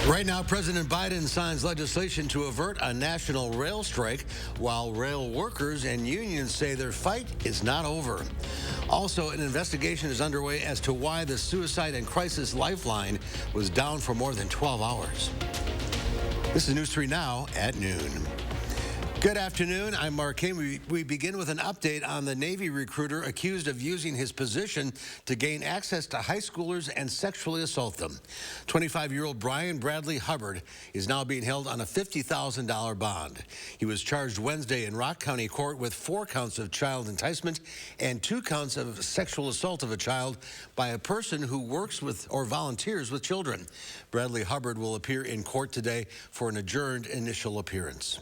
Right now, President Biden signs legislation to avert a national rail strike, while rail workers and unions say their fight is not over. Also, an investigation is underway as to why the Suicide and Crisis Lifeline was down for more than 12 hours. This is News 3 Now at noon. Good afternoon. I'm Mark King. We begin with an update on the Navy recruiter accused of using his position to gain access to high schoolers and sexually assault them. 25-year-old Brian Bradley Hubbard is now being held on a $50,000 bond. He was charged Wednesday in Rock County Court with 4 counts of child enticement and 2 counts of sexual assault of a child by a person who works with or volunteers with children. Bradley Hubbard will appear in court today for an adjourned initial appearance.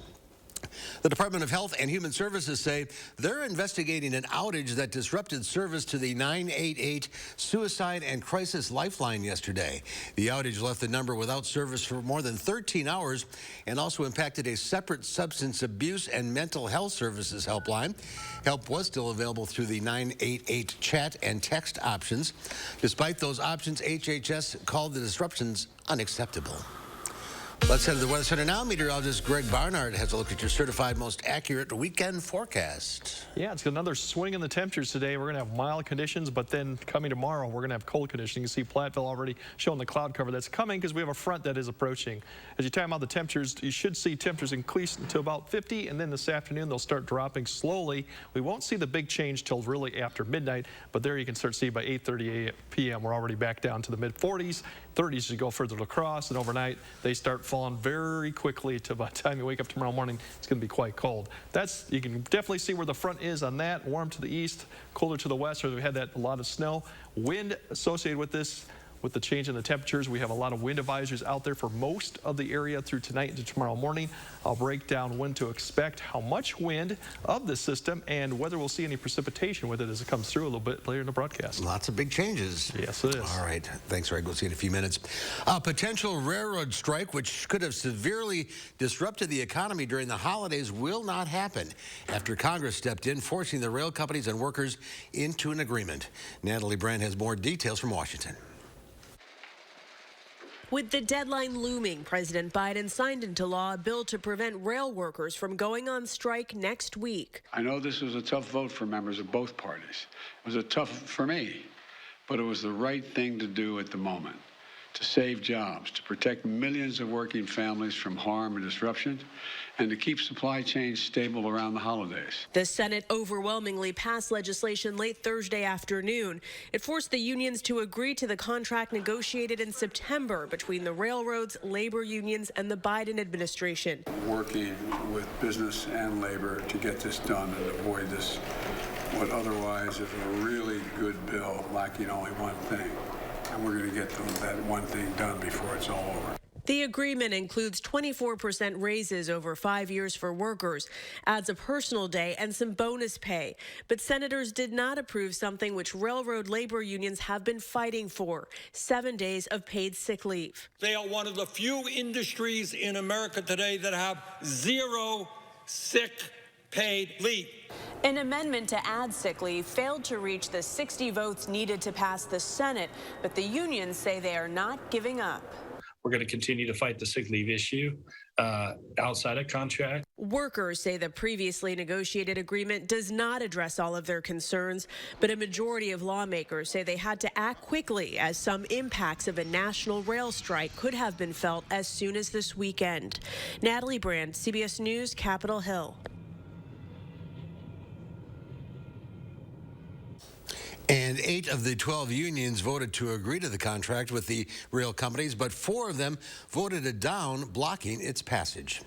The Department of Health and Human Services say they're investigating an outage that disrupted service to the 988 Suicide and Crisis Lifeline yesterday. The outage left the number without service for more than 13 hours and also impacted a separate substance abuse and mental health services helpline. Help was still available through the 988 chat and text options. Despite those options, HHS called the disruptions unacceptable. Let's head to the Weather Center now. Meteorologist Greg Barnard has a look at your certified most accurate weekend forecast. Yeah, it's another swing in the temperatures today. We're going to have mild conditions, but then coming tomorrow, we're going to have cold conditions. You can see Platteville already showing the cloud cover that's coming because we have a front that is approaching. As you time out the temperatures, you should see temperatures increase to about 50, and then this afternoon they'll start dropping slowly. We won't see the big change till really after midnight, but there you can start to see by 8:30 p.m. we're already back down to the mid-40s. 30s as you go further across, and overnight they start falling very quickly to by the time you wake up tomorrow morning, it's going to be quite cold. You can definitely see where the front is on that. Warm to the east, colder to the west, where we had a lot of snow. Wind associated with this. With the change in the temperatures, we have a lot of wind advisories out there for most of the area through tonight into tomorrow morning. I'll break down when to expect, how much wind of the system, and whether we'll see any precipitation with it as it comes through a little bit later in the broadcast. Lots of big changes. Yes, it is. All right. Thanks, Greg. We'll see you in a few minutes. A potential railroad strike, which could have severely disrupted the economy during the holidays, will not happen after Congress stepped in, forcing the rail companies and workers into an agreement. Natalie Brand has more details from Washington. With the deadline looming, President Biden signed into law a bill to prevent rail workers from going on strike next week. I know this was a tough vote for members of both parties. It was a tough for me, but it was the right thing to do at the moment, to save jobs, to protect millions of working families from harm and disruption, and to keep supply chains stable around the holidays. The Senate overwhelmingly passed legislation late Thursday afternoon. It forced the unions to agree to the contract negotiated in September between the railroads, labor unions, and the Biden administration. Working with business and labor to get this done and avoid this, what otherwise is a really good bill lacking only one thing. And we're going to get that one thing done before it's all over. The agreement includes 24% raises over 5 years for workers, adds a personal day and some bonus pay. But senators did not approve something which railroad labor unions have been fighting for: 7 days of paid sick leave. They are one of the few industries in America today that have 0 sick paid leave. An amendment to add sick leave failed to reach the 60 votes needed to pass the Senate, but the unions say they are not giving up. We're going to continue to fight the sick leave issue outside of contract. Workers say the previously negotiated agreement does not address all of their concerns, but a majority of lawmakers say they had to act quickly as some impacts of a national rail strike could have been felt as soon as this weekend. Natalie Brand, CBS News, Capitol Hill. And 8 of the 12 unions voted to agree to the contract with the rail companies, but 4 of them voted it down, blocking its passage.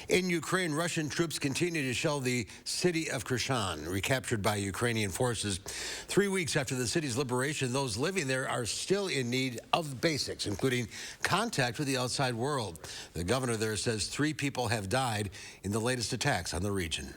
In Ukraine, Russian troops continue to shell the city of Kherson, recaptured by Ukrainian forces. 3 weeks after the city's liberation, those living there are still in need of basics, including contact with the outside world. The governor there says 3 people have died in the latest attacks on the region.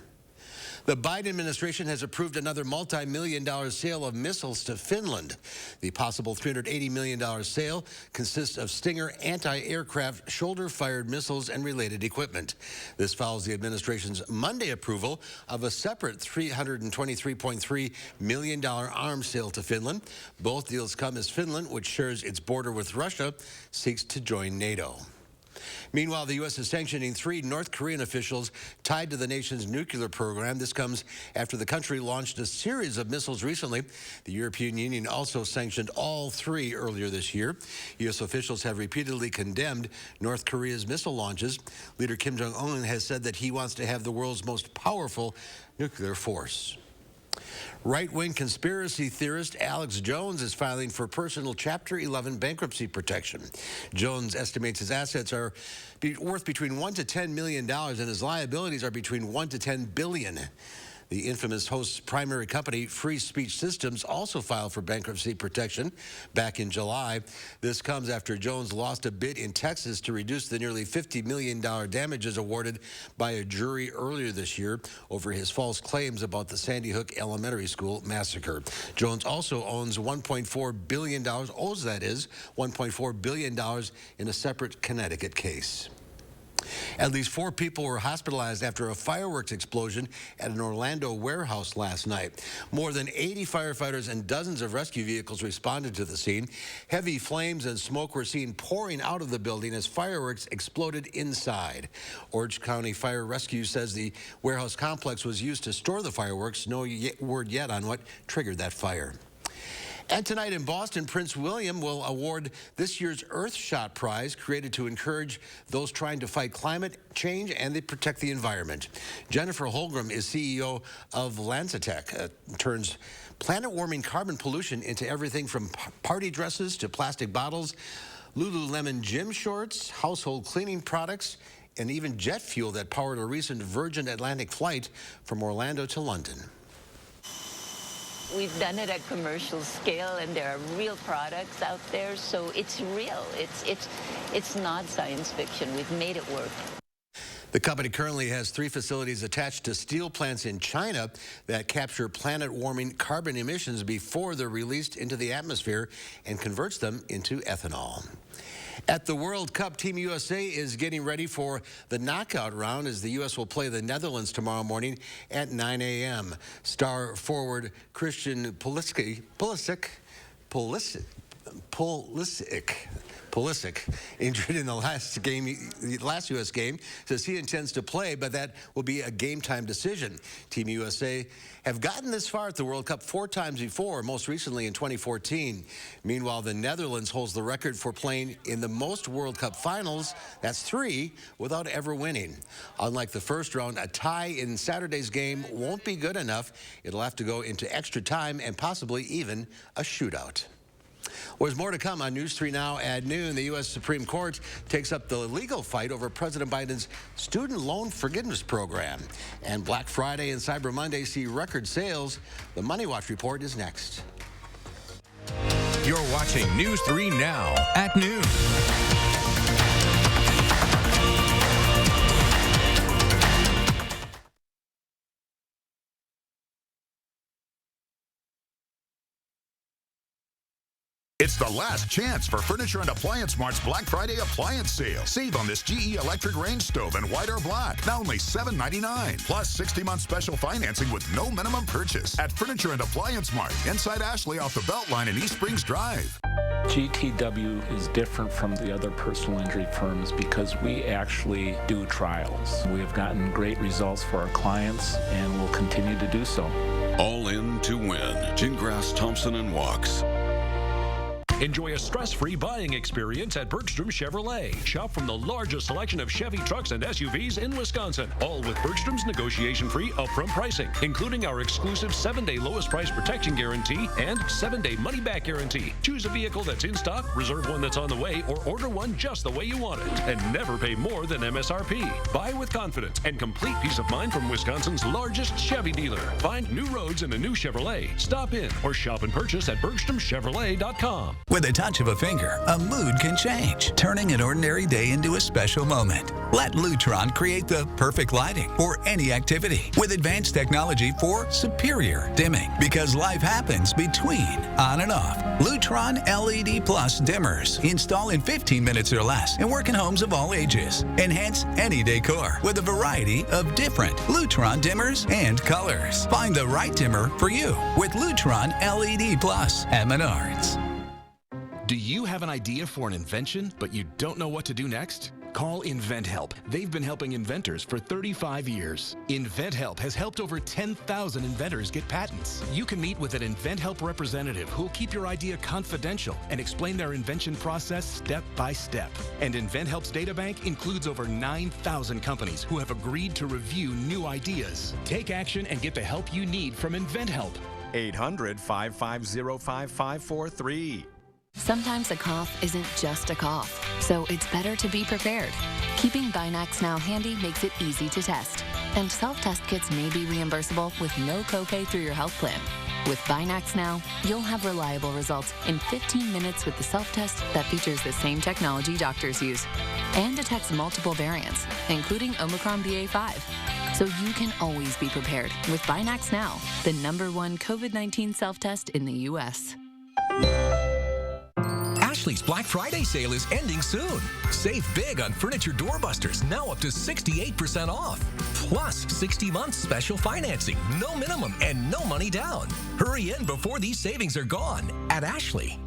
The Biden administration has approved another multi-million-dollar sale of missiles to Finland. The possible $380 million sale consists of Stinger anti-aircraft shoulder-fired missiles and related equipment. This follows the administration's Monday approval of a separate $323.3 million arms sale to Finland. Both deals come as Finland, which shares its border with Russia, seeks to join NATO. Meanwhile, the U.S. is sanctioning 3 North Korean officials tied to the nation's nuclear program. This comes after the country launched a series of missiles recently. The European Union also sanctioned all 3 earlier this year. U.S. officials have repeatedly condemned North Korea's missile launches. Leader Kim Jong-un has said that he wants to have the world's most powerful nuclear force. Right-wing conspiracy theorist Alex Jones is filing for personal Chapter 11 bankruptcy protection. Jones estimates his assets are worth between $1 to $10 million, and his liabilities are between $1 to $10 billion. The infamous host's primary company, Free Speech Systems, also filed for bankruptcy protection back in July. This comes after Jones lost a bid in Texas to reduce the nearly $50 million damages awarded by a jury earlier this year over his false claims about the Sandy Hook Elementary School massacre. Jones also owes $1.4 billion in a separate Connecticut case. At least 4 people were hospitalized after a fireworks explosion at an Orlando warehouse last night. More than 80 firefighters and dozens of rescue vehicles responded to the scene. Heavy flames and smoke were seen pouring out of the building as fireworks exploded inside. Orange County Fire Rescue says the warehouse complex was used to store the fireworks. No word yet on what triggered that fire. And tonight in Boston, Prince William will award this year's Earthshot Prize, created to encourage those trying to fight climate change and they protect the environment. Jennifer Holmgren is CEO of LanzaTech, turns planet-warming carbon pollution into everything from party dresses to plastic bottles, Lululemon gym shorts, household cleaning products, and even jet fuel that powered a recent Virgin Atlantic flight from Orlando to London. We've done it at commercial scale, and there are real products out there, so it's real. It's not science fiction. We've made it work. The company currently has 3 facilities attached to steel plants in China that capture planet-warming carbon emissions before they're released into the atmosphere and converts them into ethanol. At the World Cup, Team USA is getting ready for the knockout round as the U.S. will play the Netherlands tomorrow morning at 9 a.m. Star forward Christian Pulisic, injured in the last U.S. game, says he intends to play, but that will be a game-time decision. Team USA have gotten this far at the World Cup 4 times before, most recently in 2014. Meanwhile, the Netherlands holds the record for playing in the most World Cup finals, that's 3, without ever winning. Unlike the first round, a tie in Saturday's game won't be good enough. It'll have to go into extra time and possibly even a shootout. Well, there's more to come on News 3 Now at noon. The U.S. Supreme Court takes up the legal fight over President Biden's student loan forgiveness program. And Black Friday and Cyber Monday see record sales. The Money Watch report is next. You're watching News 3 Now at noon. It's the last chance for Furniture and Appliance Mart's Black Friday appliance sale. Save on this GE electric range stove and white or black, now only $7.99. Plus 60-month special financing with no minimum purchase at Furniture and Appliance Mart, inside Ashley off the Beltline in East Springs Drive. GTW is different from the other personal injury firms because we actually do trials. We have gotten great results for our clients and will continue to do so. All in to win. Gingras, Thompson & Walks. Enjoy a stress-free buying experience at Bergstrom Chevrolet. Shop from the largest selection of Chevy trucks and SUVs in Wisconsin, all with Bergstrom's negotiation-free upfront pricing, including our exclusive 7-day lowest price protection guarantee and 7-day money-back guarantee. Choose a vehicle that's in stock, reserve one that's on the way, or order one just the way you want it, and never pay more than MSRP. Buy with confidence and complete peace of mind from Wisconsin's largest Chevy dealer. Find new roads in a new Chevrolet. Stop in or shop and purchase at BergstromChevrolet.com. With a touch of a finger, a mood can change, turning an ordinary day into a special moment. Let Lutron create the perfect lighting for any activity with advanced technology for superior dimming. Because life happens between on and off. Lutron LED Plus dimmers install in 15 minutes or less and work in homes of all ages. Enhance any decor with a variety of different Lutron dimmers and colors. Find the right dimmer for you with Lutron LED Plus at Menards. Do you have an idea for an invention, but you don't know what to do next? Call InventHelp. They've been helping inventors for 35 years. InventHelp has helped over 10,000 inventors get patents. You can meet with an InventHelp representative who'll keep your idea confidential and explain their invention process step by step. And InventHelp's databank includes over 9,000 companies who have agreed to review new ideas. Take action and get the help you need from InventHelp. 800-550-5543. Sometimes a cough isn't just a cough, so it's better to be prepared. Keeping Binax Now handy makes it easy to test. And self-test kits may be reimbursable with no copay through your health plan. With Binax Now, you'll have reliable results in 15 minutes with the self-test that features the same technology doctors use and detects multiple variants, including Omicron BA.5. So you can always be prepared with Binax Now, the #1 COVID-19 self-test in the U.S. Ashley's Black Friday sale is ending soon. Save big on furniture doorbusters, now up to 68% off. Plus 60 months special financing, no minimum and no money down. Hurry in before these savings are gone at Ashley.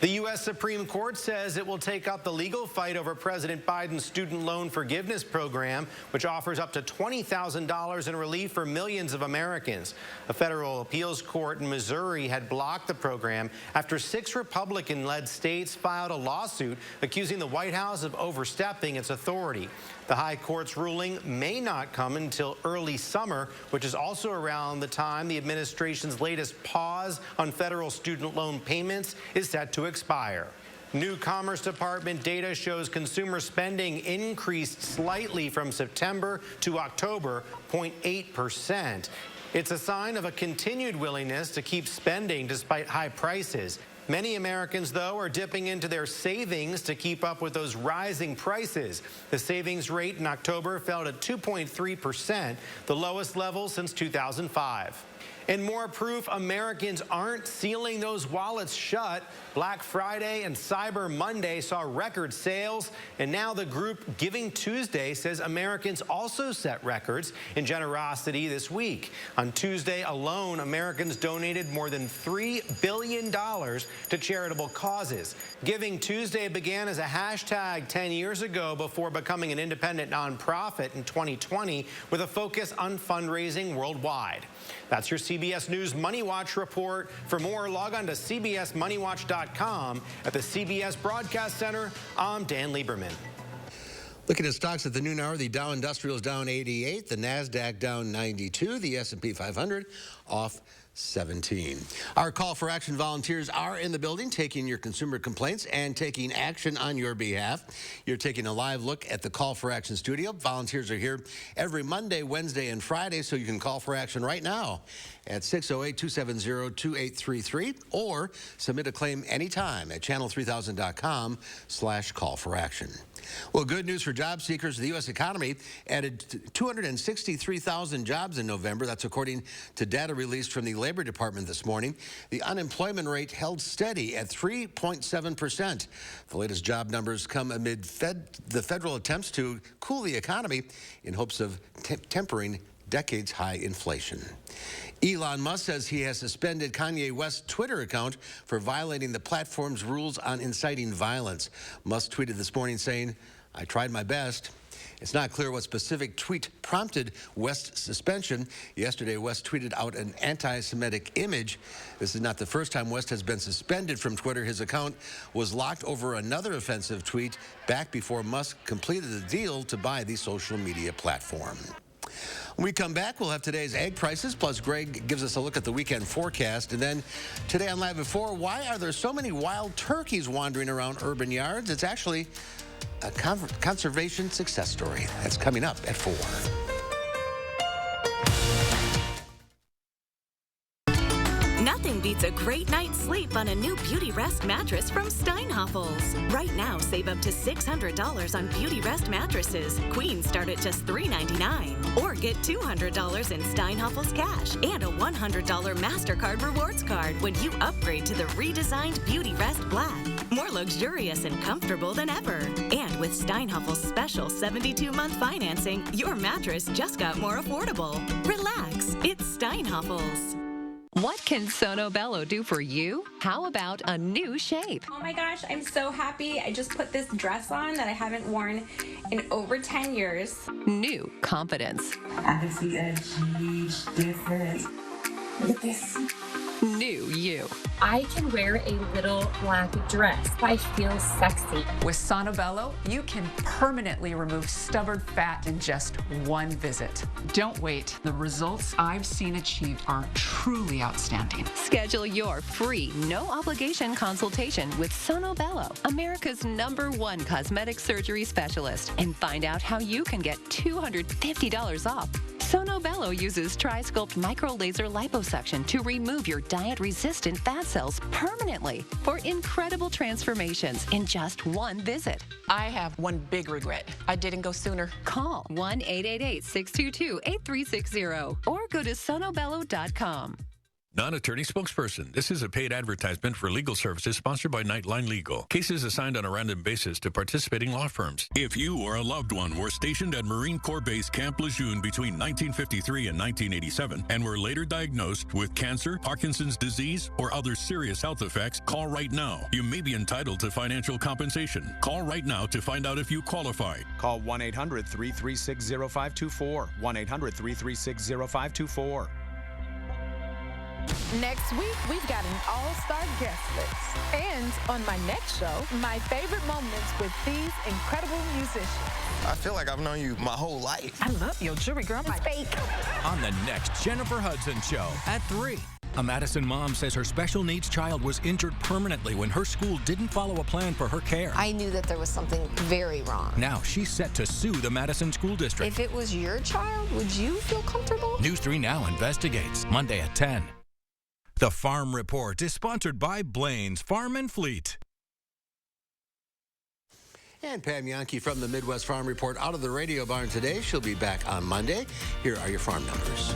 The U.S. Supreme Court says it will take up the legal fight over President Biden's student loan forgiveness program, which offers up to $20,000 in relief for millions of Americans. A federal appeals court in Missouri had blocked the program after 6 Republican-led states filed a lawsuit accusing the White House of overstepping its authority. The High Court's ruling may not come until early summer, which is also around the time the administration's latest pause on federal student loan payments is set to expire. New Commerce Department data shows consumer spending increased slightly from September to October, 0.8%. It's a sign of a continued willingness to keep spending despite high prices. Many Americans, though, are dipping into their savings to keep up with those rising prices. The savings rate in October fell to 2.3%, the lowest level since 2005. And more proof Americans aren't sealing those wallets shut. Black Friday and Cyber Monday saw record sales, and now the group Giving Tuesday says Americans also set records in generosity this week. On Tuesday alone, Americans donated more than $3 billion to charitable causes. Giving Tuesday began as a hashtag 10 years ago before becoming an independent nonprofit in 2020 with a focus on fundraising worldwide. That's your CBS News Money Watch report. For more, log on to cbsmoneywatch.com. At the CBS Broadcast Center, I'm Dan Lieberman. Looking at stocks at the noon hour, the Dow Industrial is down 88, the NASDAQ down 92, the S&P 500 off 17. Our call for action volunteers are in the building taking your consumer complaints and taking action on your behalf. You're taking a live look at the Call for Action studio. Volunteers are here every Monday, Wednesday, and Friday, so you can call for action right now at 608-270-2833 or submit a claim anytime at channel3000.com/call-for-action. Well, good news for job seekers. The U.S. economy added 263,000 jobs in November. That's according to data released from the Labor Department this morning. The unemployment rate held steady at 3.7%. The latest job numbers come amid the federal attempts to cool the economy in hopes of tempering decades-high inflation. Elon Musk says he has suspended Kanye West's Twitter account for violating the platform's rules on inciting violence. Musk tweeted this morning saying, "I tried my best." It's not clear what specific tweet prompted West's suspension. Yesterday, West tweeted out an anti-Semitic image. This is not the first time West has been suspended from Twitter. His account was locked over another offensive tweet back before Musk completed the deal to buy the social media platform. When we come back, we'll have today's egg prices, plus Greg gives us a look at the weekend forecast. And then today on Live at 4, why are there so many wild turkeys wandering around urban yards? It's actually a conservation success story. That's coming up at 4. Nothing beats a great night's sleep on a new Beauty Rest mattress from Steinhoffels. Right now, save up to $600 on Beauty Rest mattresses. Queens start at just $399. Or get $200 in Steinhoffels cash and a $100 MasterCard rewards card when you upgrade to the redesigned Beauty Rest Black. More luxurious and comfortable than ever. And with Steinhoffels' special 72-month financing, your mattress just got more affordable. Relax, it's Steinhoffels. What can Sono Bello do for you? How about a new shape? Oh my gosh, I'm so happy. I just put this dress on that I haven't worn in over 10 years. New confidence. I can see a huge difference. Look at this. New you. I can wear a little black dress. I feel sexy. With Sono Bello, you can permanently remove stubborn fat in just one visit. Don't wait. The results I've seen achieved are truly outstanding. Schedule your free, no-obligation consultation with Sono Bello, America's #1 cosmetic surgery specialist, and find out how you can get $250 off. Sono Bello uses TriSculpt micro-laser liposuction to remove your diet-resistant fat cells permanently for incredible transformations in just one visit. I have one big regret. I didn't go sooner. Call 1-888-622-8360 or go to sonobello.com. Non-attorney spokesperson. This is a paid advertisement for legal services sponsored by Nightline Legal. Cases assigned on a random basis to participating law firms. If you or a loved one were stationed at Marine Corps Base Camp Lejeune between 1953 and 1987 and were later diagnosed with cancer, Parkinson's disease, or other serious health effects, call right now. You may be entitled to financial compensation. Call right now to find out if you qualify. Call 1-800-336-0524. 1-800-336-0524. Next week, we've got an all-star guest list. And on my next show, my favorite moments with these incredible musicians. I feel like I've known you my whole life. I love your jewelry, girl. It's fake. On the next Jennifer Hudson Show at 3. A Madison mom says her special needs child was injured permanently when her school didn't follow a plan for her care. I knew that there was something very wrong. Now she's set to sue the Madison School District. If it was your child, would you feel comfortable? News 3 Now investigates. Monday at 10. The Farm Report is sponsored by Blaine's Farm and Fleet. And Pam Yankee from the Midwest Farm Report out of the radio barn today. She'll be back on Monday. Here are your farm numbers.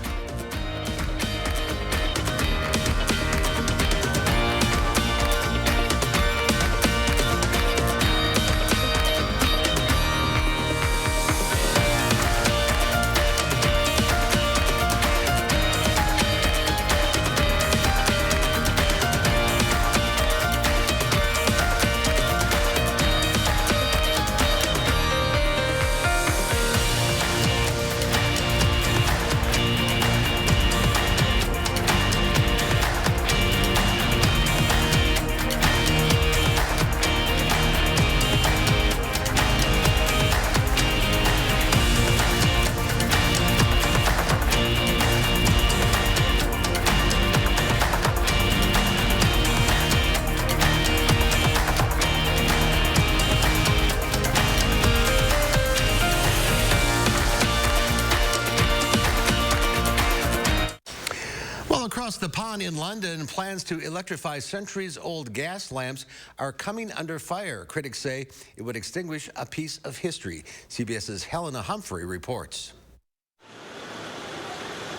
Across the pond in London, plans to electrify centuries-old gas lamps are coming under fire. Critics say it would extinguish a piece of history. CBS's Helena Humphrey reports.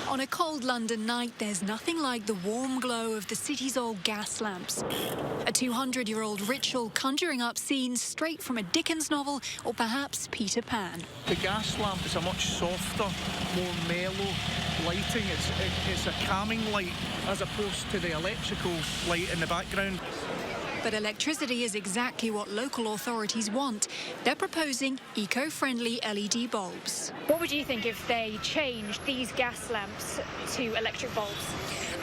On a cold London night, there's nothing like the warm glow of the city's old gas lamps. A 200-year-old ritual conjuring up scenes straight from a Dickens novel or perhaps Peter Pan. The gas lamp is a much softer, more mellow lighting. It's a calming light as opposed to the electrical light in the background. But electricity is exactly what local authorities want. They're proposing eco-friendly LED bulbs. What would you think if they changed these gas lamps to electric bulbs?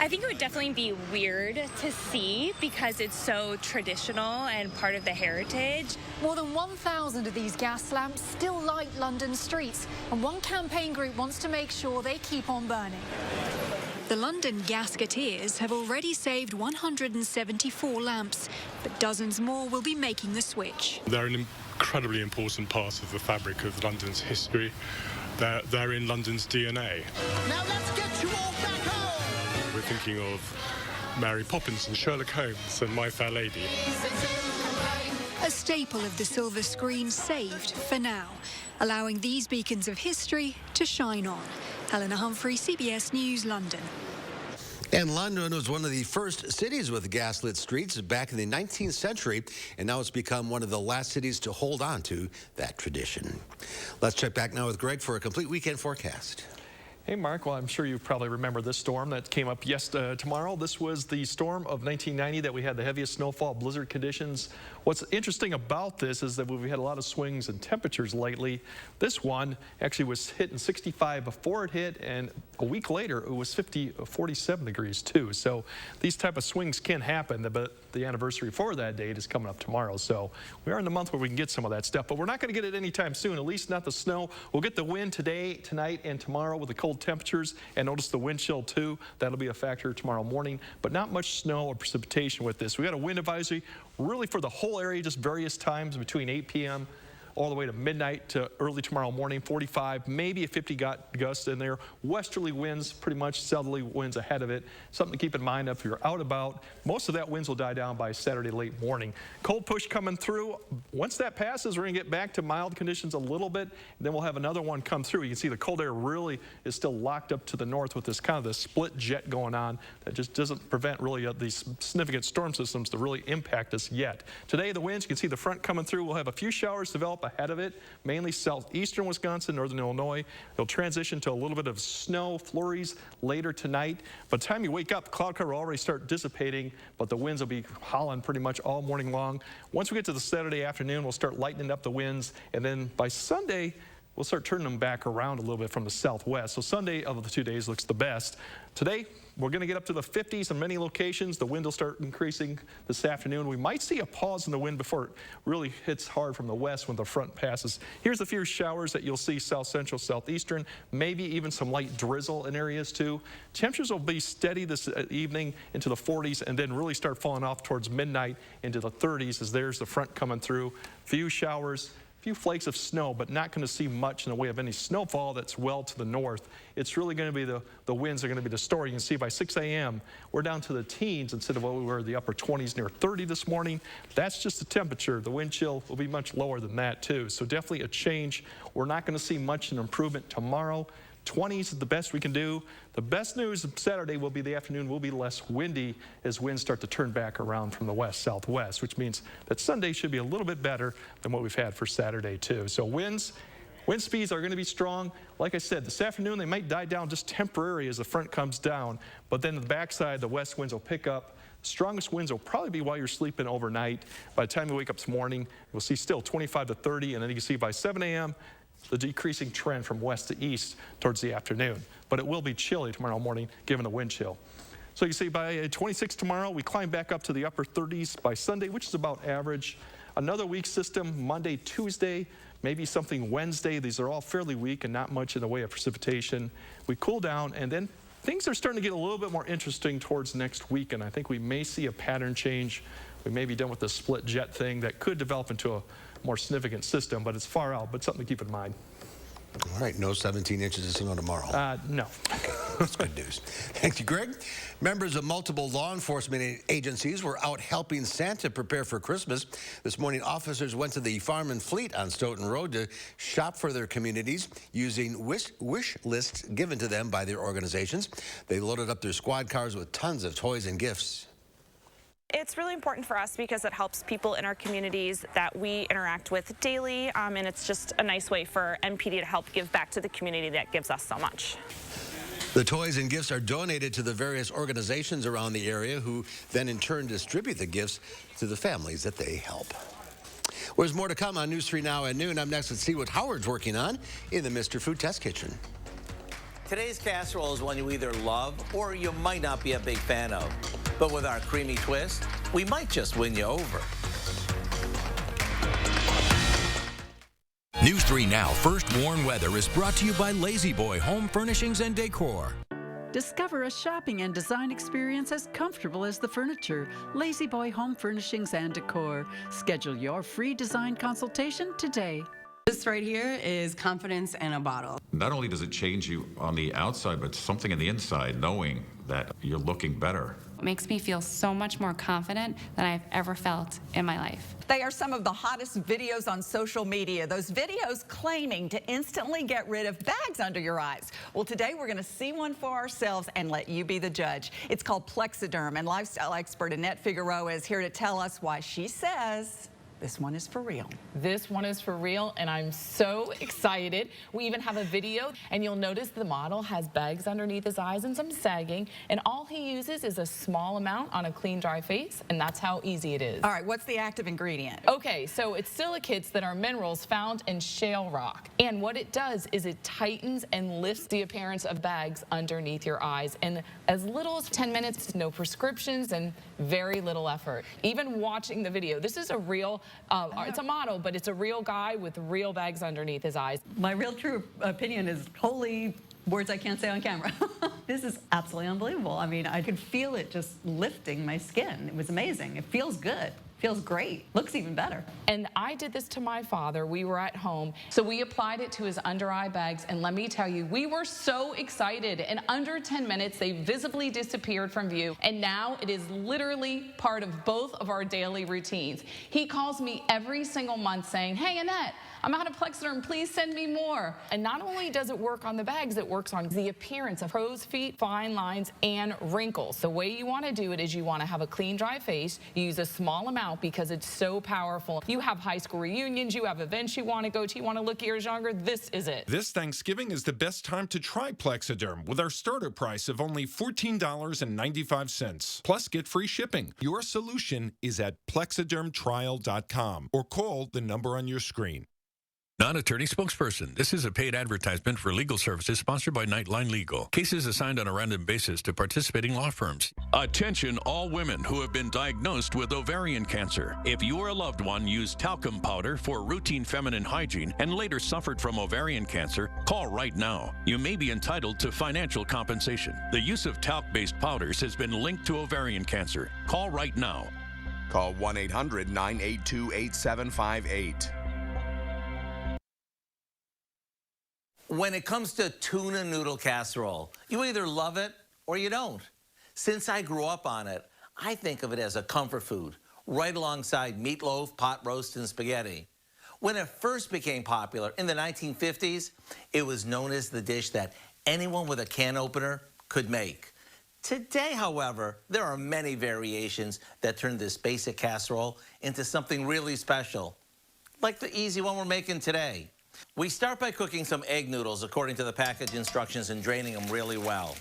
I think it would definitely be weird to see because it's so traditional and part of the heritage. More than 1,000 of these gas lamps still light London streets, and one campaign group wants to make sure they keep on burning. The London Gasketeers have already saved 174 lamps, but dozens more will be making the switch. They're an incredibly important part of the fabric of London's history. They're in London's DNA. Now let's get you all back home! We're thinking of Mary Poppins and Sherlock Holmes and My Fair Lady. A staple of the silver screen saved for now, allowing these beacons of history to shine on. Helena Humphrey, CBS News, London. And London was one of the first cities with gaslit streets back in the 19th century, and now it's become one of the last cities to hold on to that tradition. Let's check back now with Greg for a complete weekend forecast. Hey, Mark. Well, I'm sure you probably remember this storm that came up tomorrow. This was the storm of 1990 that we had the heaviest snowfall, blizzard conditions. What's interesting about this is that we've had a lot of swings in temperatures lately. This one actually was hitting 65 before it hit, and a week later it was 47 degrees too. So these type of swings can happen, but the anniversary for that date is coming up tomorrow. So we are in the month where we can get some of that stuff, but we're not going to get it anytime soon, at least not the snow. We'll get the wind today, tonight, and tomorrow with the cold temperatures, and notice the wind chill too. That'll be a factor tomorrow morning, but not much snow or precipitation with this. We got a wind advisory really for the whole area, just various times between 8 p.m. all the way to midnight to early tomorrow morning, 45, maybe a 50 gust in there. Westerly winds, pretty much southerly winds ahead of it. Something to keep in mind if you're out about. Most of that winds will die down by Saturday late morning. Cold push coming through. Once that passes, we're going to get back to mild conditions a little bit. Then we'll have another one come through. You can see the cold air really is still locked up to the north with this kind of the split jet going on that just doesn't prevent really these significant storm systems to really impact us yet. Today, the winds, you can see the front coming through. We'll have a few showers develop ahead of it, mainly southeastern Wisconsin, northern Illinois. It'll transition to a little bit of snow flurries later tonight. By the time you wake up, cloud cover will already start dissipating, but the winds will be howling pretty much all morning long. Once we get to the Saturday afternoon, we'll start lightening up the winds, and then by Sunday, we'll start turning them back around a little bit from the southwest. So Sunday of the 2 days looks the best. Today, we're going to get up to the 50s in many locations. The wind will start increasing this afternoon. We might see a pause in the wind before it really hits hard from the west when the front passes. Here's a few showers that you'll see south central, southeastern, maybe even some light drizzle in areas too. Temperatures will be steady this evening into the 40s and then really start falling off towards midnight into the 30s as there's the front coming through. Few showers. Few flakes of snow, but not going to see much in the way of any snowfall that's well to the north. It's really going to be the winds are going to be the story. You can see by 6 a.m. we're down to the teens instead of what we were the upper 20s near 30 this morning. That's just the temperature. The wind chill will be much lower than that too. So definitely a change. We're not going to see much an improvement tomorrow. 20s is the best we can do. The best news Saturday will be the afternoon will be less windy as winds start to turn back around from the west-southwest, which means that Sunday should be a little bit better than what we've had for Saturday too. So wind speeds are going to be strong. Like I said, this afternoon they might die down just temporarily as the front comes down, but then the backside, the west winds will pick up. Strongest winds will probably be while you're sleeping overnight. By the time you wake up this morning, we'll see still 25 to 30, and then you can see by 7 a.m., the decreasing trend from west to east towards the afternoon. But it will be chilly tomorrow morning given the wind chill. So you see by 26 tomorrow, we climb back up to the upper 30s by Sunday, which is about average. Another weak system, Monday, Tuesday, maybe something Wednesday. These are all fairly weak and not much in the way of precipitation. We cool down, and then things are starting to get a little bit more interesting towards next week, and I think we may see a pattern change. We may be done with the split jet thing that could develop into a more significant system, but it's far out, but something to keep in mind. All right, no 17 inches of snow tomorrow. No. That's good news. Thank you, Greg. Members of multiple law enforcement agencies were out helping Santa prepare for Christmas. This morning, officers went to the Farm and Fleet on Stoughton Road to shop for their communities using wish lists given to them by their organizations. They loaded up their squad cars with tons of toys and gifts. It's really important for us because it helps people in our communities that we interact with daily, and it's just a nice way for MPD to help give back to the community that gives us so much. The toys and gifts are donated to the various organizations around the area who then in turn distribute the gifts to the families that they help. Well, there's more to come on News 3 Now at noon. Up next, let's see what Howard's working on in the Mr. Food Test Kitchen. Today's casserole is one you either love or you might not be a big fan of. But with our creamy twist, we might just win you over. News 3 Now First Warn Weather is brought to you by Lazy Boy Home Furnishings and Decor. Discover a shopping and design experience as comfortable as the furniture. Lazy Boy Home Furnishings and Decor. Schedule your free design consultation today. This right here is confidence in a bottle. Not only does it change you on the outside, but something on the inside, knowing that you're looking better. It makes me feel so much more confident than I've ever felt in my life. They are some of the hottest videos on social media. Those videos claiming to instantly get rid of bags under your eyes. Well, today we're going to see one for ourselves and let you be the judge. It's called Plexiderm, and lifestyle expert Annette Figueroa is here to tell us why she says this one is for real. This one is for real, and I'm so excited. We even have a video, and you'll notice the model has bags underneath his eyes and some sagging, and all he uses is a small amount on a clean, dry face, and that's how easy it is. All right, what's the active ingredient? Okay, so it's silicates that are minerals found in shale rock, and what it does is it tightens and lifts the appearance of bags underneath your eyes in as little as 10 minutes, no prescriptions, and very little effort. Even watching the video, this is a real it's a model, but it's a real guy with real bags underneath his eyes. My real true opinion is holy words I can't say on camera. This is absolutely unbelievable. I mean, I could feel it just lifting my skin. It was amazing. It feels good. Feels great. Looks even better. And I did this to my father. We were at home, so we applied it to his under eye bags, and let me tell you, we were so excited. In under 10 minutes, they visibly disappeared from view, and now it is literally part of both of our daily routines. He calls me every single month saying, "Hey, Annette, I'm out of Plexiderm, please send me more." And not only does it work on the bags, it works on the appearance of crow's feet, fine lines, and wrinkles. The way you want to do it is you want to have a clean, dry face. You use a small amount because it's so powerful. You have high school reunions, you have events you want to go to, you want to look years younger, this is it. This Thanksgiving is the best time to try Plexiderm with our starter price of only $14.95. Plus, get free shipping. Your solution is at plexidermtrial.com or call the number on your screen. Non-attorney spokesperson. This is a paid advertisement for legal services sponsored by Nightline Legal. Cases assigned on a random basis to participating law firms. Attention all women who have been diagnosed with ovarian cancer. If you or a loved one used talcum powder for routine feminine hygiene and later suffered from ovarian cancer, call right now. You may be entitled to financial compensation. The use of talc-based powders has been linked to ovarian cancer. Call right now. Call 1-800-982-8758. When it comes to tuna noodle casserole, you either love it or you don't. Since I grew up on it, I think of it as a comfort food, right alongside meatloaf, pot roast, and spaghetti. When it first became popular in the 1950s, it was known as the dish that anyone with a can opener could make. Today, however, there are many variations that turn this basic casserole into something really special, like the easy one we're making today. We start by cooking some egg noodles according to the package instructions and draining them really well.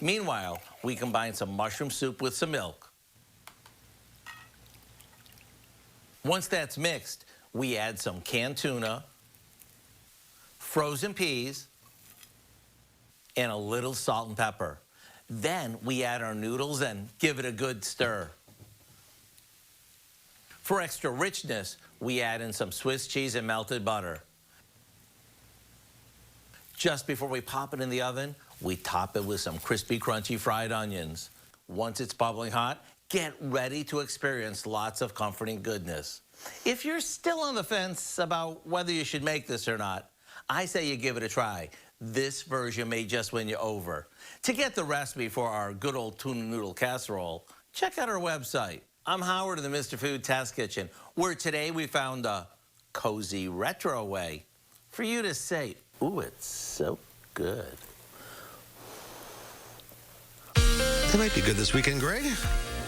Meanwhile, we combine some mushroom soup with some milk. Once that's mixed, we add some canned tuna, frozen peas, and a little salt and pepper. Then we add our noodles and give it a good stir. For extra richness, we add in some Swiss cheese and melted butter. Just before we pop it in the oven, we top it with some crispy, crunchy fried onions. Once it's bubbling hot, get ready to experience lots of comforting goodness. If you're still on the fence about whether you should make this or not, I say you give it a try. This version may just win you over. To get the recipe for our good old tuna noodle casserole, check out our website. I'm Howard of the Mr. Food Test Kitchen, where today we found a cozy retro way for you to say, "Ooh, it's so good." That might be good this weekend, Greg.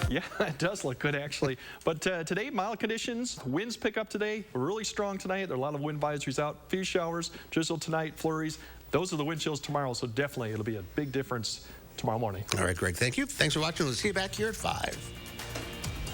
Yeah, it does look good, actually. But today, mild conditions. Winds pick up today. Really strong tonight. There are a lot of wind advisories out. Few showers, drizzle tonight, flurries. Those are the wind chills tomorrow, so definitely it'll be a big difference tomorrow morning. All right, Greg, thank you. Thanks for watching. We'll see you back here at 5.